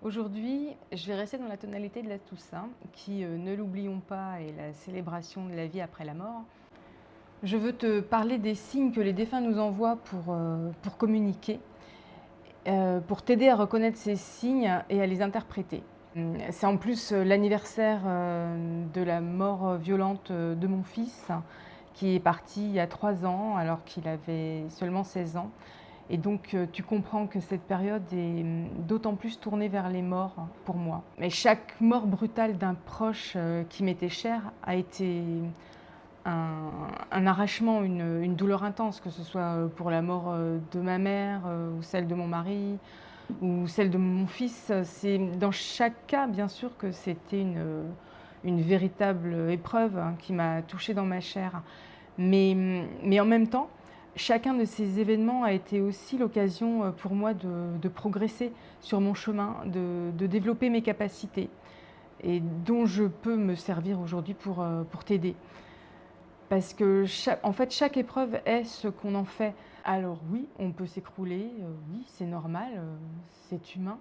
Aujourd'hui, je vais rester dans la tonalité de la Toussaint, qui, ne l'oublions pas, est la célébration de la vie après la mort. Je veux te parler des signes que les défunts nous envoient pour communiquer, pour t'aider à reconnaître ces signes et à les interpréter. C'est en plus, l'anniversaire, de la mort, violente, de mon fils, qui est parti il y a 3 ans alors qu'il avait seulement 16 ans. Et donc, tu comprends que cette période est, d'autant plus tournée vers les morts pour moi. Mais chaque mort brutale d'un proche, qui m'était cher a été un arrachement, une douleur intense, que ce soit, pour la mort, de ma mère, ou celle de mon mari, ou celle de mon fils. C'est dans chaque cas, bien sûr, que c'était une véritable épreuve, hein, qui m'a touchée dans ma chair. Mais en même temps, chacun de ces événements a été aussi l'occasion, pour moi de progresser sur mon chemin, de développer mes capacités et dont je peux me servir aujourd'hui pour t'aider. Parce que en fait, chaque épreuve est ce qu'on en fait. Alors oui, on peut s'écrouler, oui, c'est normal, c'est humain,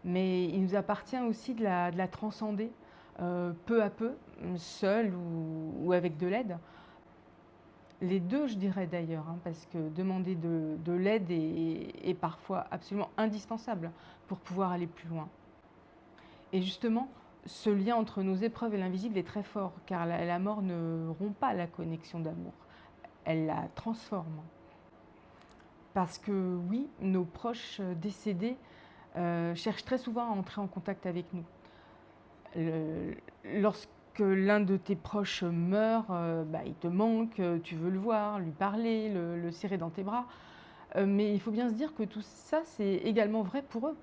mais il nous appartient aussi de la transcender, peu à peu, seul ou avec de l'aide. Les 2, je dirais d'ailleurs, hein, parce que demander de l'aide est parfois absolument indispensable pour pouvoir aller plus loin. Et justement, ce lien entre nos épreuves et l'invisible est très fort, car la mort ne rompt pas la connexion d'amour, elle la transforme. Parce que oui, nos proches décédés cherchent très souvent à entrer en contact avec nous. Le- Lorsque l'un de tes proches meurt, il te manque, tu veux le voir, lui parler, le serrer dans tes bras. Mais il faut bien se dire que tout ça, c'est également vrai pour eux.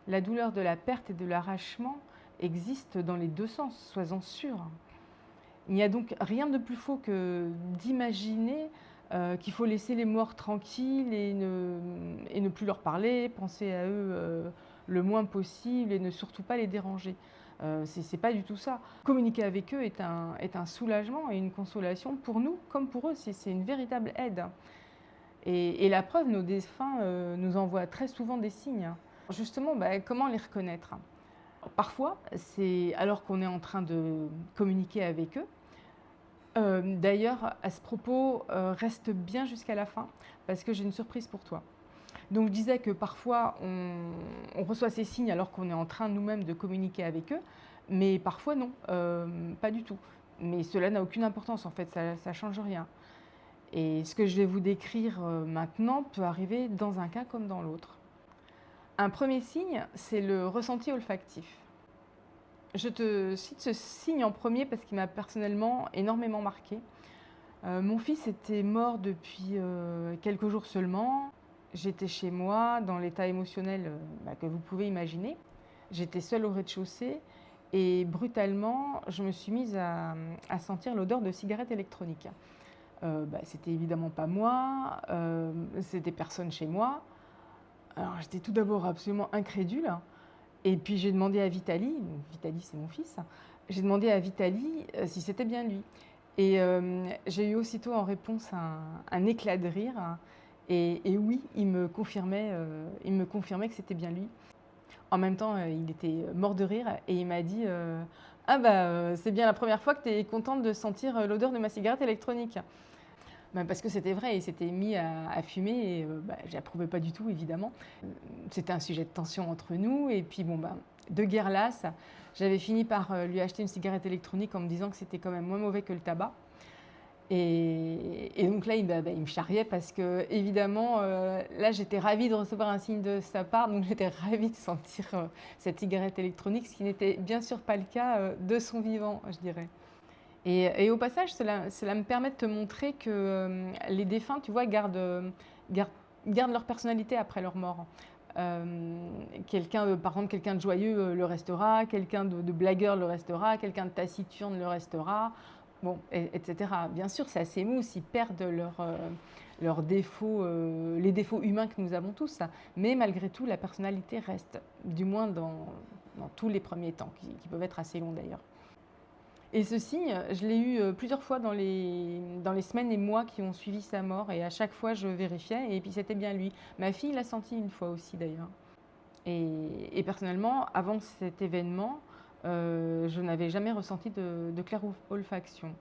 La douleur de la perte et de l'arrachement existe dans les deux sens, sois-en sûr. Il n'y a donc rien de plus faux que d'imaginer qu'il faut laisser les morts tranquilles et ne plus leur parler, penser à eux le moins possible et ne surtout pas les déranger. C'est pas du tout ça. Communiquer avec eux est un soulagement et une consolation pour nous comme pour eux. C'est une véritable aide. Et la preuve, nos défunts nous envoient très souvent des signes. Justement, comment les reconnaître? Parfois, c'est alors qu'on est en train de communiquer avec eux. D'ailleurs, à ce propos, reste bien jusqu'à la fin parce que j'ai une surprise pour toi. Donc je disais que parfois on reçoit ces signes alors qu'on est en train nous-mêmes de communiquer avec eux, mais parfois non, pas du tout. Mais cela n'a aucune importance en fait, ça change rien. Et ce que je vais vous décrire, maintenant peut arriver dans un cas comme dans l'autre. Un premier signe, c'est le ressenti olfactif. Je te cite ce signe en premier parce qu'il m'a personnellement énormément marquée. Mon fils était mort depuis, quelques jours seulement. J'étais chez moi dans l'état émotionnel, que vous pouvez imaginer. J'étais seule au rez-de-chaussée et brutalement, je me suis mise à sentir l'odeur de cigarette électronique. C'était évidemment pas moi, c'était personne chez moi. Alors j'étais tout d'abord absolument incrédule et puis j'ai demandé à Vitali, donc Vitali c'est mon fils, j'ai demandé à Vitali, si c'était bien lui. Et j'ai eu aussitôt en réponse un éclat de rire et oui, il me confirmait que c'était bien lui. En même temps, il était mort de rire et il m'a dit, «Ah c'est bien la première fois que tu es contente de sentir, l'odeur de ma cigarette électronique». Parce que c'était vrai, il s'était mis à fumer et j'approuvais pas du tout évidemment. C'était un sujet de tension entre nous et puis de guerre lasse, j'avais fini par, lui acheter une cigarette électronique en me disant que c'était quand même moins mauvais que le tabac et donc là il me charriait parce qu'évidemment, là j'étais ravie de recevoir un signe de sa part, donc j'étais ravie de sentir, cette cigarette électronique, ce qui n'était bien sûr pas le cas, de son vivant, je dirais. Et au passage, cela me permet de te montrer que les défunts, tu vois, gardent, gardent leur personnalité après leur mort. Par exemple, quelqu'un de joyeux le restera, quelqu'un de blagueur le restera, quelqu'un de taciturne le restera, bon, etc. Bien sûr, ça s'émousse, ils perdent leurs défauts, les défauts humains que nous avons tous, mais malgré tout, la personnalité reste, du moins dans tous les premiers temps, qui peuvent être assez longs d'ailleurs. Et ce signe, je l'ai eu plusieurs fois dans les semaines et mois qui ont suivi sa mort et à chaque fois je vérifiais et puis c'était bien lui. Ma fille l'a senti une fois aussi d'ailleurs. Et personnellement, avant cet événement, je n'avais jamais ressenti de clair-olfaction.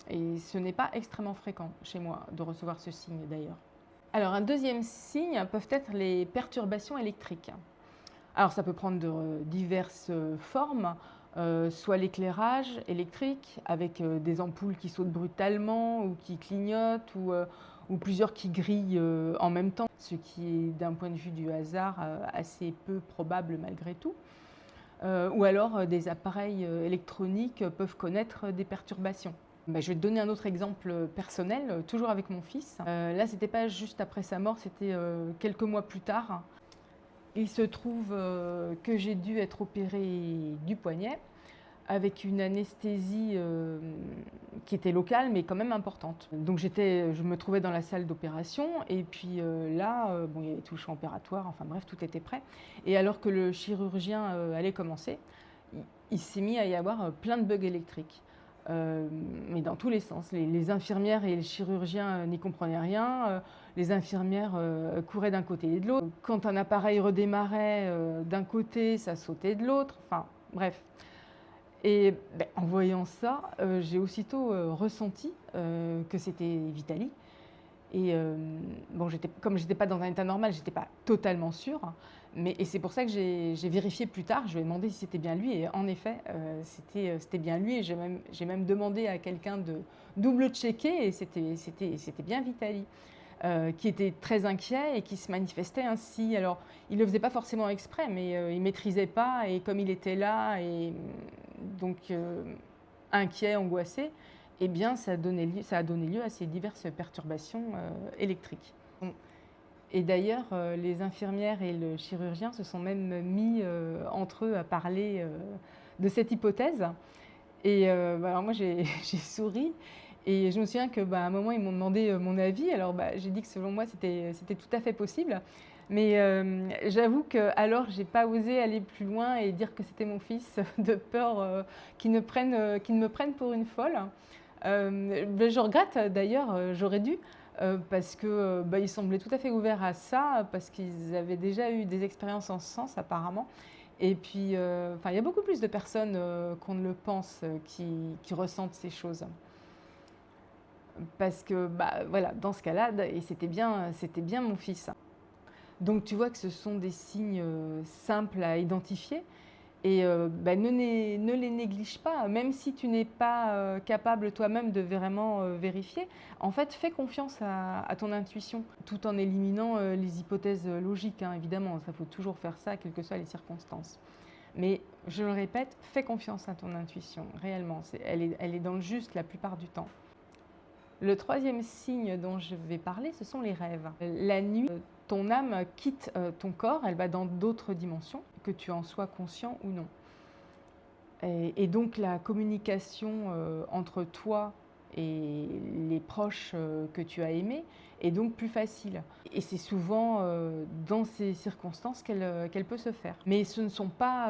Et ce n'est pas extrêmement fréquent chez moi de recevoir ce signe d'ailleurs. Alors un deuxième signe peuvent être les perturbations électriques. Alors ça peut prendre de diverses formes, soit l'éclairage électrique avec des ampoules qui sautent brutalement ou qui clignotent ou plusieurs qui grillent en même temps, ce qui est d'un point de vue du hasard assez peu probable malgré tout. Ou alors des appareils électroniques peuvent connaître des perturbations. Je vais te donner un autre exemple personnel, toujours avec mon fils. Là, c'était pas juste après sa mort, c'était quelques mois plus tard. Il se trouve que j'ai dû être opérée du poignet avec une anesthésie qui était locale mais quand même importante. Donc je me trouvais dans la salle d'opération et puis là, bon, il y avait tout le champ opératoire, enfin bref, tout était prêt. Et alors que le chirurgien allait commencer, il s'est mis à y avoir plein de bugs électriques. Mais dans tous les sens. Les infirmières et les chirurgiens n'y comprenaient rien. Les infirmières couraient d'un côté et de l'autre. Quand un appareil redémarrait d'un côté, ça sautait de l'autre. Enfin, bref. Et en voyant ça, j'ai aussitôt ressenti que c'était Vitali. Et bon, comme je n'étais pas dans un état normal, je n'étais pas totalement sûre. Et c'est pour ça que j'ai vérifié plus tard. Je lui ai demandé si c'était bien lui. Et en effet, c'était bien lui. Et j'ai même demandé à quelqu'un de double-checker. Et c'était bien Vitali, qui était très inquiet et qui se manifestait ainsi. Alors, il ne le faisait pas forcément exprès, mais il ne maîtrisait pas. Et comme il était là, et donc inquiet, angoissé, eh bien, ça a donné lieu à ces diverses perturbations électriques. Et d'ailleurs, les infirmières et le chirurgien se sont même mis entre eux à parler de cette hypothèse. Et alors moi, j'ai souri. Et je me souviens qu'à un moment, ils m'ont demandé mon avis. Alors j'ai dit que selon moi, c'était tout à fait possible. Mais j'avoue qu'alors, je n'ai pas osé aller plus loin et dire que c'était mon fils, de peur qu'il ne me prenne pour une folle. Je regrette d'ailleurs, j'aurais dû, parce que ils semblaient tout à fait ouverts à ça, parce qu'ils avaient déjà eu des expériences en ce sens apparemment. Et puis, il y a beaucoup plus de personnes qu'on ne le pense qui ressentent ces choses. Parce que, voilà, dans ce cas-là, et c'était bien mon fils. Donc tu vois que ce sont des signes simples à identifier. Et ne les néglige pas, même si tu n'es pas capable toi-même de vraiment vérifier. En fait, fais confiance à ton intuition, tout en éliminant les hypothèses logiques, hein, évidemment. Ça faut toujours faire ça, quelles que soient les circonstances. Mais je le répète, fais confiance à ton intuition, réellement. Elle est dans le juste la plupart du temps. Le troisième signe dont je vais parler, ce sont les rêves. La nuit, ton âme quitte ton corps, elle va dans d'autres dimensions, que tu en sois conscient ou non. Et donc la communication entre toi et les proches que tu as aimés est donc plus facile. Et c'est souvent dans ces circonstances qu'elle peut se faire. Mais ce ne sont pas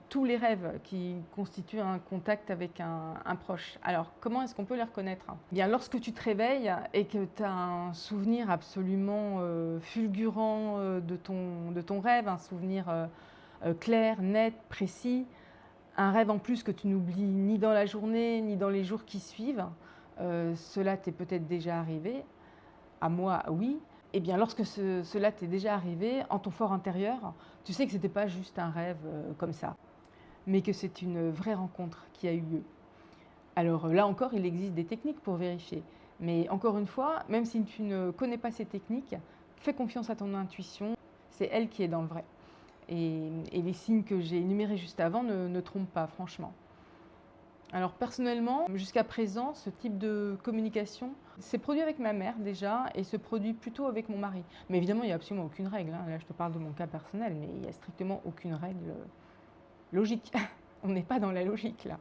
tous les rêves qui constituent un contact avec un proche. Alors comment est-ce qu'on peut les reconnaître? Bien, lorsque tu te réveilles et que tu as un souvenir absolument fulgurant de ton rêve, un souvenir clair, net, précis, un rêve en plus que tu n'oublies ni dans la journée ni dans les jours qui suivent, cela t'est peut-être déjà arrivé. À moi, oui. Eh bien, lorsque cela t'est déjà arrivé, en ton fort intérieur, tu sais que ce n'était pas juste un rêve comme ça, mais que c'est une vraie rencontre qui a eu lieu. Alors là encore, il existe des techniques pour vérifier. Mais encore une fois, même si tu ne connais pas ces techniques, fais confiance à ton intuition, c'est elle qui est dans le vrai. Et les signes que j'ai énumérés juste avant ne trompent pas, franchement. Alors personnellement, jusqu'à présent, ce type de communication s'est produit avec ma mère déjà et se produit plutôt avec mon mari. Mais évidemment, il n'y a absolument aucune règle, hein. Là, je te parle de mon cas personnel, mais il n'y a strictement aucune règle logique. On n'est pas dans la logique là.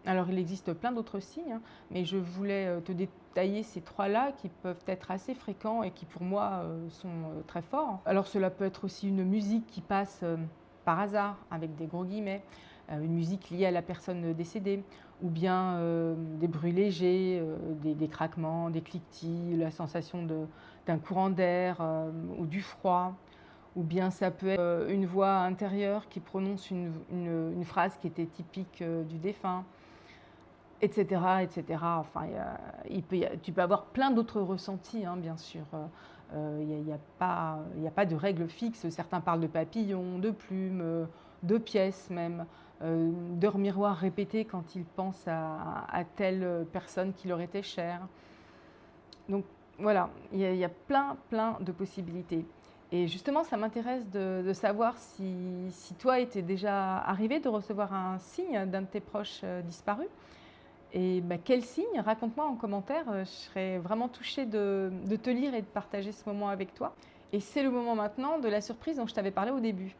Alors il existe plein d'autres signes, hein, mais je voulais te détailler ces trois-là qui peuvent être assez fréquents et qui pour moi sont très forts. Alors cela peut être aussi une musique qui passe par hasard, avec des gros guillemets, une musique liée à la personne décédée, ou bien des bruits légers, des craquements, des cliquetis, la sensation d'un courant d'air ou du froid, ou bien ça peut être une voix intérieure qui prononce une phrase qui était typique du défunt, etc., etc. Enfin, tu peux avoir plein d'autres ressentis, hein, bien sûr. Il y a pas de règle fixe. Certains parlent de papillons, de plumes, de pièces même, d'heures miroirs répétées quand ils pensent à telle personne qui leur était chère. Donc voilà, il y a plein de possibilités. Et justement, ça m'intéresse de savoir si toi était déjà arrivé de recevoir un signe d'un de tes proches disparus. Et bah, quel signe? Raconte-moi en commentaire. Je serais vraiment touchée de te lire et de partager ce moment avec toi. Et c'est le moment maintenant de la surprise dont je t'avais parlé au début.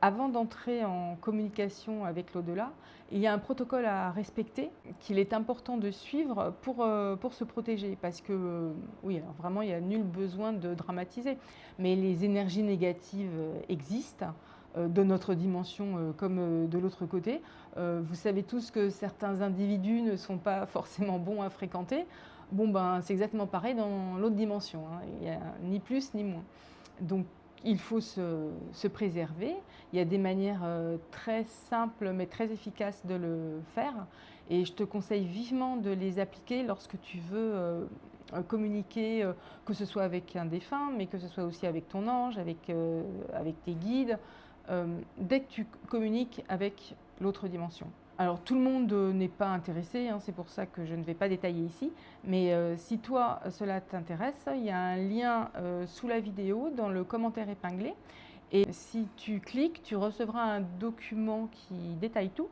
Avant d'entrer en communication avec l'au-delà, il y a un protocole à respecter qu'il est important de suivre pour se protéger. Parce que, oui, alors vraiment, il n'y a nul besoin de dramatiser. Mais les énergies négatives existent de notre dimension comme de l'autre côté. Vous savez tous que certains individus ne sont pas forcément bons à fréquenter. Bon, ben, c'est exactement pareil dans l'autre dimension, hein. Il n'y a ni plus ni moins. Donc, il faut se préserver. Il y a des manières très simples mais très efficaces de le faire. Et je te conseille vivement de les appliquer lorsque tu veux communiquer, que ce soit avec un défunt, mais que ce soit aussi avec ton ange, avec tes guides, dès que tu communiques avec l'autre dimension. Alors tout le monde n'est pas intéressé, hein, c'est pour ça que je ne vais pas détailler ici, mais si toi cela t'intéresse, il y a un lien sous la vidéo dans le commentaire épinglé, et si tu cliques, tu recevras un document qui détaille tout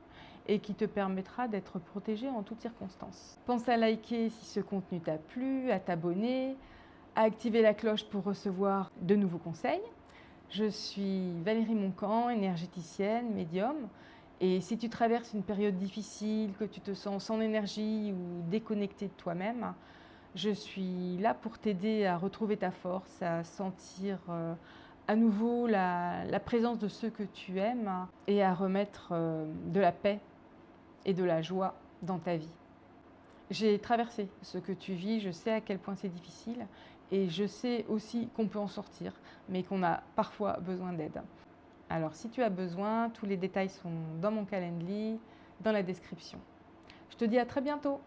et qui te permettra d'être protégé en toutes circonstances. Pense à liker si ce contenu t'a plu, à t'abonner, à activer la cloche pour recevoir de nouveaux conseils. Je suis Valérie Moncan, énergéticienne, médium. Et si tu traverses une période difficile, que tu te sens sans énergie ou déconnecté de toi-même, je suis là pour t'aider à retrouver ta force, à sentir à nouveau la présence de ceux que tu aimes et à remettre de la paix et de la joie dans ta vie. J'ai traversé ce que tu vis, je sais à quel point c'est difficile et je sais aussi qu'on peut en sortir, mais qu'on a parfois besoin d'aide. Alors si tu as besoin, tous les détails sont dans mon Calendly, dans la description. Je te dis à très bientôt!